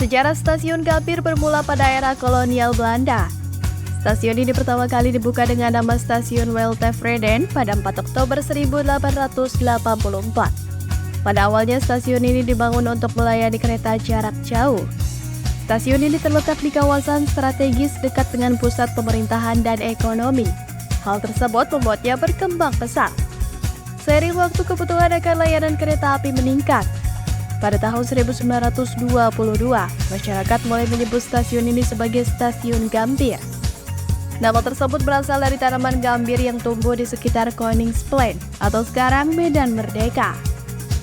Sejarah Stasiun Gambir bermula pada era kolonial Belanda. Stasiun ini pertama kali dibuka dengan nama Stasiun Weltevreden pada 4 Oktober 1884. Pada awalnya stasiun ini dibangun untuk melayani kereta jarak jauh. Stasiun ini terletak di kawasan strategis dekat dengan pusat pemerintahan dan ekonomi. Hal tersebut membuatnya berkembang pesat. Seiring waktu kebutuhan akan layanan kereta api meningkat. Pada tahun 1922, masyarakat mulai menyebut stasiun ini sebagai Stasiun Gambir. Nama tersebut berasal dari tanaman gambir yang tumbuh di sekitar Koningsplein atau sekarang Medan Merdeka.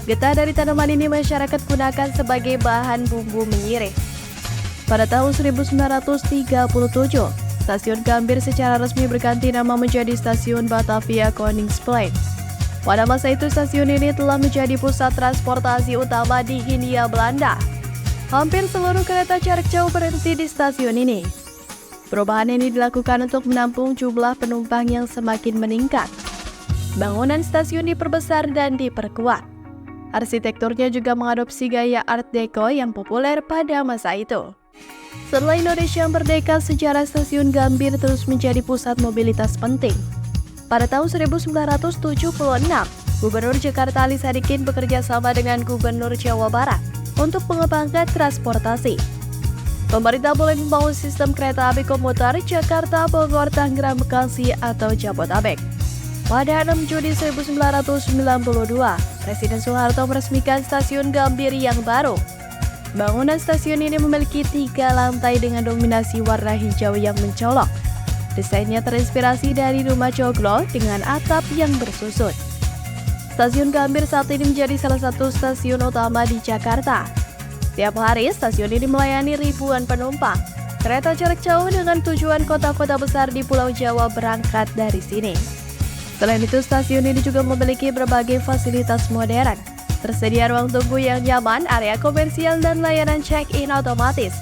Getah dari tanaman ini masyarakat gunakan sebagai bahan bumbu menyiring. Pada tahun 1937, Stasiun Gambir secara resmi berganti nama menjadi Stasiun Batavia Koningsplein. Pada masa itu stasiun ini telah menjadi pusat transportasi utama di Hindia Belanda. Hampir seluruh kereta jarak jauh berhenti di stasiun ini. Perubahan ini dilakukan untuk menampung jumlah penumpang yang semakin meningkat. Bangunan stasiun diperbesar dan diperkuat. Arsitekturnya juga mengadopsi gaya Art Deco yang populer pada masa itu. Setelah Indonesia merdeka, sejarah Stasiun Gambir terus menjadi pusat mobilitas penting. Pada tahun 1976, Gubernur Jakarta Ali Sadikin bekerja sama dengan Gubernur Jawa Barat untuk mengembangkan transportasi. Pemerintah mulai membangun sistem kereta api komuter Jakarta, Bogor, Tangerang, Bekasi atau Jabodetabek. Pada 6 Juni 1992, Presiden Soeharto meresmikan Stasiun Gambir yang baru. Bangunan stasiun ini memiliki 3 lantai dengan dominasi warna hijau yang mencolok. Desainnya terinspirasi dari rumah joglo dengan atap yang bersusut. Stasiun Gambir saat ini menjadi salah satu stasiun utama di Jakarta. Setiap hari, stasiun ini melayani ribuan penumpang. Kereta jarak jauh dengan tujuan kota-kota besar di Pulau Jawa berangkat dari sini. Selain itu, stasiun ini juga memiliki berbagai fasilitas modern. Tersedia ruang tunggu yang nyaman, area komersial, dan layanan check-in otomatis.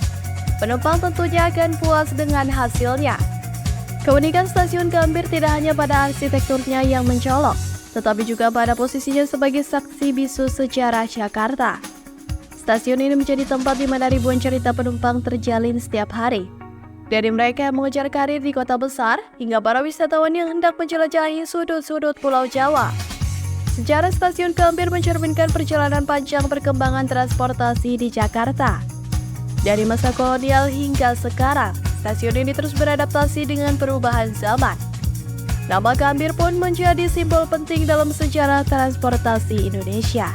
Penumpang tentunya akan puas dengan hasilnya. Keunikan Stasiun Gambir tidak hanya pada arsitekturnya yang mencolok, tetapi juga pada posisinya sebagai saksi bisu sejarah Jakarta. Stasiun ini menjadi tempat di mana ribuan cerita penumpang terjalin setiap hari. Dari mereka yang mengejar karir di kota besar, hingga para wisatawan yang hendak menjelajahi sudut-sudut Pulau Jawa. Sejarah Stasiun Gambir mencerminkan perjalanan panjang perkembangan transportasi di Jakarta. Dari masa kolonial hingga sekarang, stasiun ini terus beradaptasi dengan perubahan zaman. Nama Gambir pun menjadi simbol penting dalam sejarah transportasi Indonesia.